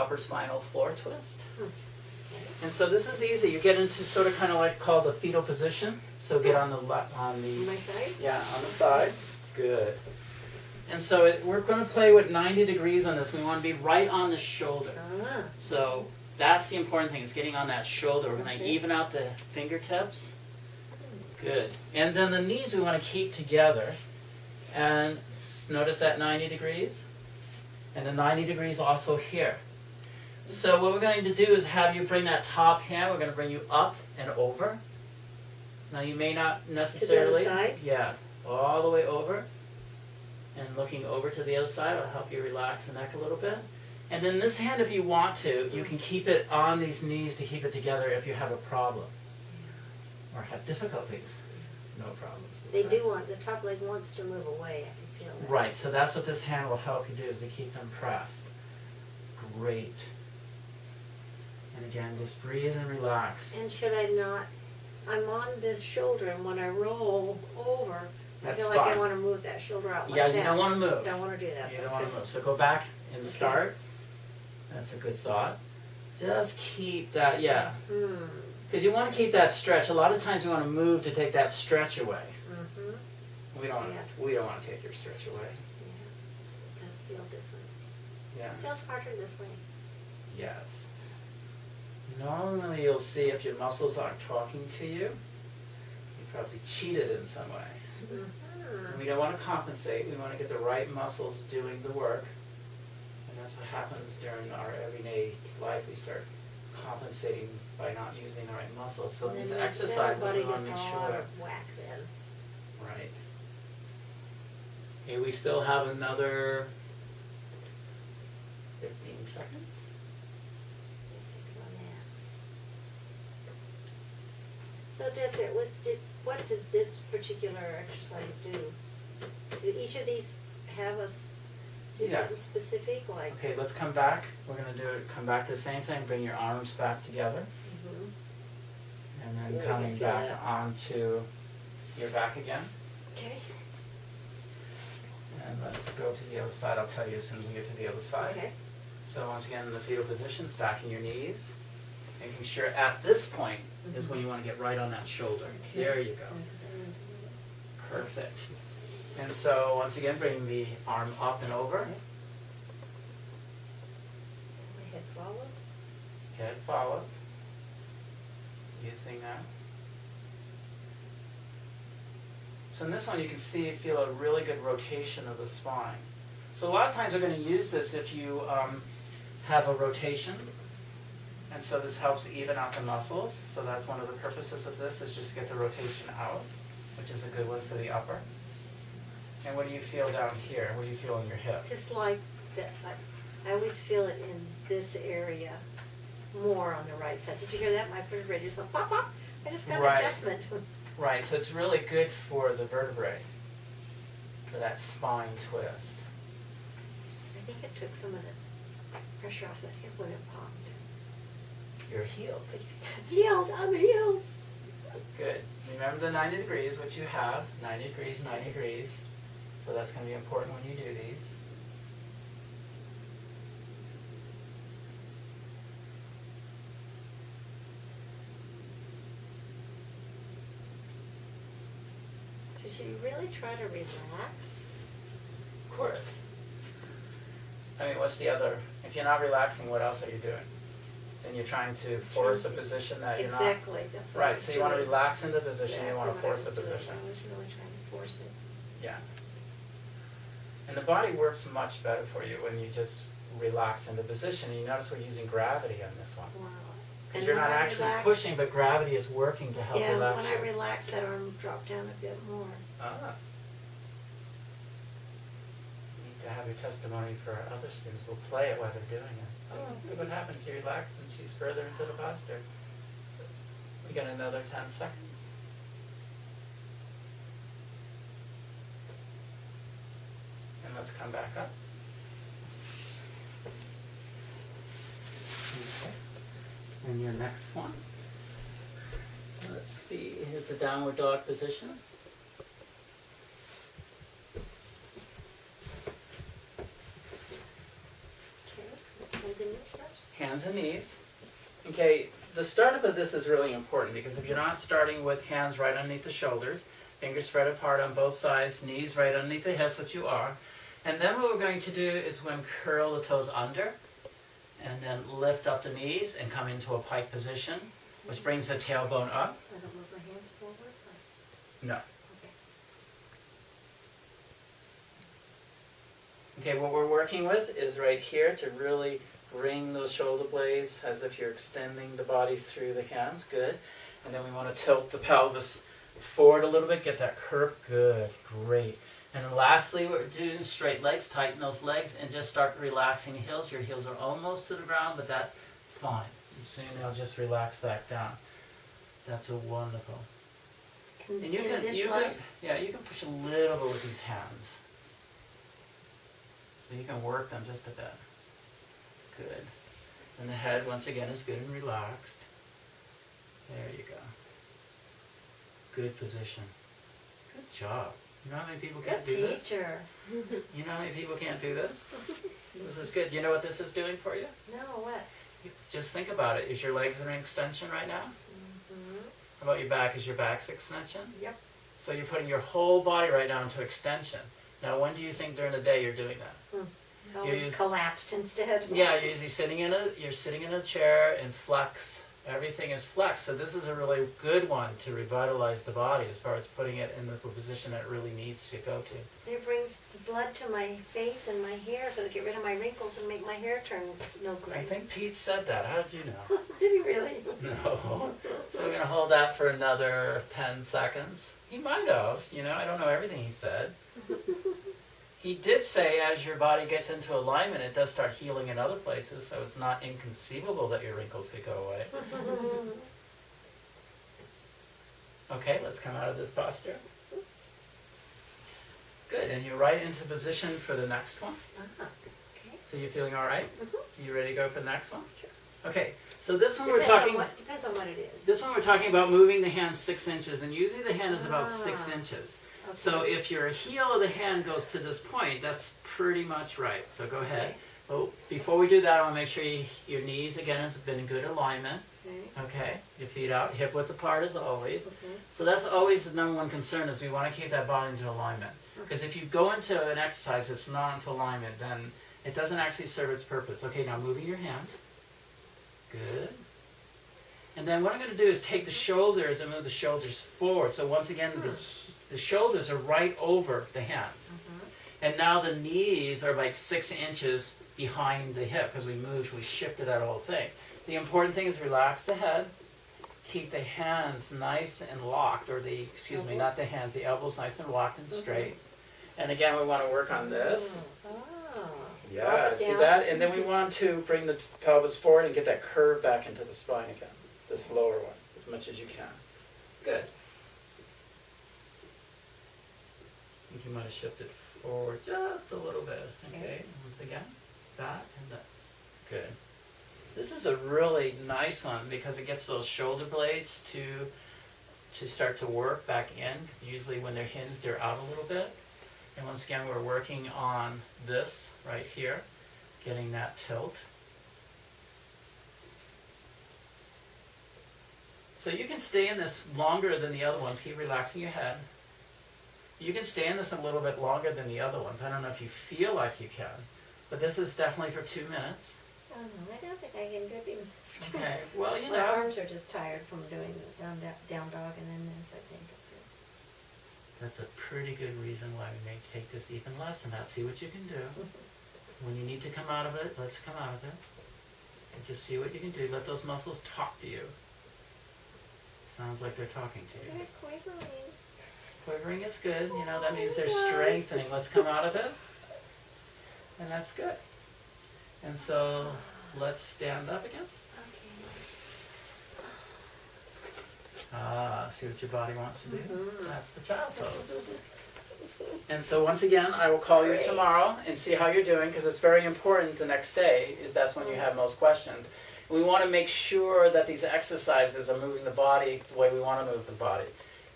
upper spinal floor twist. Okay. And so this is easy. You get into sort of kind of like called the fetal position. So get on the On my side? yeah, on the side. Good. And so we're going to play with 90 degrees on this. We want to be right on the shoulder. Ah. So that's the important thing, is getting on that shoulder. We're going to Okay. even out the fingertips. Good. And then the knees we want to keep together. And notice that 90 degrees. And the 90 degrees also here. So what we're going to do is have you bring that top hand. We're going to bring you up and over. Now you may not necessarily. To the other side? Yeah, all the way over. And looking over to the other side will help you relax the neck a little bit. And then this hand, if you want to, you can keep it on these knees to keep it together if you have a problem or have difficulties. No problems. They do want, the top leg wants to move away, I can feel that. Right, so that's what this hand will help you do, is to keep them pressed. Great. And again, just breathe and relax. And should I not, I'm on this shoulder, and when I roll over, I That's feel like I fine. want to move that shoulder out like Yeah, that. you don't want to move. Don't want to do that. You don't want to Okay. move. So go back and Okay. start. That's a good thought. Just keep that, yeah. Because you want to keep that stretch. A lot of times you want to move to take that stretch away. Mm-hmm. We don't want Yeah. to, we don't want to take your stretch away. Yeah. It does feel different. Yeah. It feels harder this way. Yes. Normally you'll see if your muscles aren't talking to you, you probably cheated in some way. Mm-hmm. We don't want to compensate. We want to get the right muscles doing the work. And that's what happens during our everyday life. We start compensating by not using the right muscles. So And these then exercises the we want body to make gets sure. all out of whack then. Right. Okay, we still have another 15 seconds. Just think on that. So what does this particular exercise do? Do each of these have us do Yeah. something specific, like? Okay, let's come back. We're going to come back to the same thing. Bring your arms back together. Mhm. And then Yeah, I coming can feel back that. onto your back again. Okay. And let's go to the other side. I'll tell you as soon as we get to the other side. Okay. So once again, in the fetal position, stacking your knees. Making sure at this point is when you want to get right on that shoulder. Okay. There you go. Perfect. And so once again, bring the arm up and over. My head follows. Head follows. Using that. So in this one, you can feel a really good rotation of the spine. So a lot of times we're going to use this if you have a rotation. And so this helps even out the muscles. So that's one of the purposes of this, is just to get the rotation out, which is a good one for the upper. And what do you feel down here? What do you feel in your hip? Just like that, I always feel it in this area more on the right side. Did you hear that? My vertebrae just went pop, pop. I just got Right. an adjustment. Right, so it's really good for the vertebrae, for that spine twist. I think it took some of the pressure off that hip when it popped. You're healed. Healed, I'm healed. Good. Remember the 90 degrees, which you have. 90 degrees, 90 degrees. So that's going to be important when you do these. So should you really try to relax? Of course. I mean, what's the other? If you're not relaxing, what else are you doing? Then you're trying to force a Tensing. position that you're not. Exactly, that's what I Right, was so you want to doing. relax into position, you Exactly want to what I force was the doing. position. I was really trying to force it. Yeah. And the body works much better for you when you just relax into position. And you notice we're using gravity on this one. Wow. Because And you're when not I actually relax- pushing, but gravity is working to help Yeah, relax when you. I relax, that arm dropped down a bit more. Ah. You need to have your testimony for our other students. We'll play it while they're doing it. Oh, look what happens. You relax and she's further into the posture. We got another 10 seconds. And let's come back up. Okay. And your next one. Let's see, here's the downward dog position. Okay, hands in your stretch. hands and knees. Okay, the startup of this is really important because if you're not starting with hands right underneath the shoulders, fingers spread apart on both sides, knees right underneath the hips, which you are. And then what we're going to do is we're going to curl the toes under and then lift up the knees and come into a pike position, which brings the tailbone up. I don't move my hands forward? Or? No. Okay. Okay, what we're working with is right here to really bring those shoulder blades as if you're extending the body through the hands. Good. And then we want to tilt the pelvis forward a little bit, get that curve. Good, great. And then lastly, we're doing straight legs. Tighten those legs and just start relaxing the heels. Your heels are almost to the ground, but that's fine. And soon they'll just relax back down. That's a wonderful. And you can push a little bit with these hands. So you can work them just a bit. Good. And the head, once again, is good and relaxed. There you go. Good position. Good job. You know how many people can't do this? Good teacher. You know how many people can't do this? This is good. You know what this is doing for you? No, what? Just think about it. Is your legs in extension right now? Mm-hmm. How about your back? Is your back's extension? Yep. So you're putting your whole body right down into extension. Now, when do you think during the day you're doing that? It's always collapsed instead. Yeah, you're usually sitting in a chair and flex. Everything is flexed. So this is a really good one to revitalize the body as far as putting it in the position that it really needs to go to. It brings blood to my face and my hair so to get rid of my wrinkles and make my hair turn no good. I think Pete said that. How did you know? Did he really? No. So we're going to hold that for another 10 seconds. He might have. You know, I don't know everything he said. He did say as your body gets into alignment, it does start healing in other places, so it's not inconceivable that your wrinkles could go away. Okay, let's come out of this posture. Good, and you're right into position for the next one. Okay. So you're feeling all right? Mm-hmm. You ready to go for the next one? Sure. Okay, so this one Depends on what it is. This one we're talking about moving the hand 6 inches, and usually the hand is about 6 inches. Okay. So if your heel of the hand goes to this point, that's pretty much right. So go ahead. Okay. Well, before we do that, I want to make sure your knees, again, has been in good alignment. Okay. Okay, your feet out, hip width apart as always. Okay. So that's always the number one concern is we want to keep that body into alignment. Because if you go into an exercise that's not into alignment, then it doesn't actually serve its purpose. Okay, now moving your hands. Good. And then what I'm going to do is take the shoulders and move the shoulders forward. So once again, the shoulders are right over the hands. And now the knees are like 6 inches behind the hip because we shifted that whole thing. The important thing is relax the head, keep the hands nice and locked, or not the hands, the elbows nice and locked and straight. And again, we want to work on this. Yeah, see that? And then we want to bring the pelvis forward and get that curve back into the spine again, this lower one, as much as you can. Good. I think you might have shifted forward just a little bit. Okay, once again, that and this. Good. This is a really nice one because it gets those shoulder blades to start to work back in. Usually when they're hinged, they're out a little bit. And once again, we're working on this right here, getting that tilt. So you can stay in this longer than the other ones. Keep relaxing your head. You can stay in this a little bit longer than the other ones. I don't know if you feel like you can, but this is definitely for 2 minutes. I don't think I can do it. Okay, well, you know. My arms are just tired from doing the down dog and then this, I think. That's a pretty good reason why we may take this even less and not see what you can do. When you need to come out of it, let's come out of it. And just see what you can do. Let those muscles talk to you. Sounds like they're talking to you. They're quivering. Quivering is good. You know, that means they're strengthening. Let's come out of it. And that's good. And so let's stand up again. See what your body wants to do. That's the child pose. And so once again, I will call you tomorrow and see how you're doing because it's very important the next day is that's when you have most questions. We want to make sure that these exercises are moving the body the way we want to move the body.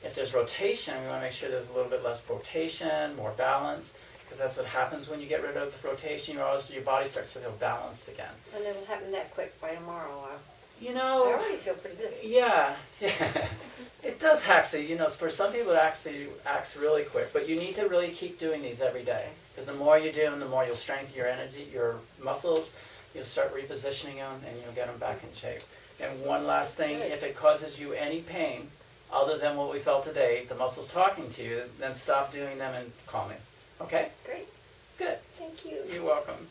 If there's rotation, we want to make sure there's a little bit less rotation, more balance. because that's what happens when you get rid of rotation. Your body starts to feel balanced again. And it'll happen that quick by tomorrow. You I know, already feel pretty good. yeah. It does actually, for some people it actually acts really quick, but you need to really keep doing these every day, because the more you do them, the more you'll strengthen your energy, your muscles, you'll start repositioning them, and you'll get them back in shape. And one last thing, if it causes you any pain, other than what we felt today, the muscles talking to you, then stop doing them and call me. Okay? Great. Good. Thank you. You're welcome.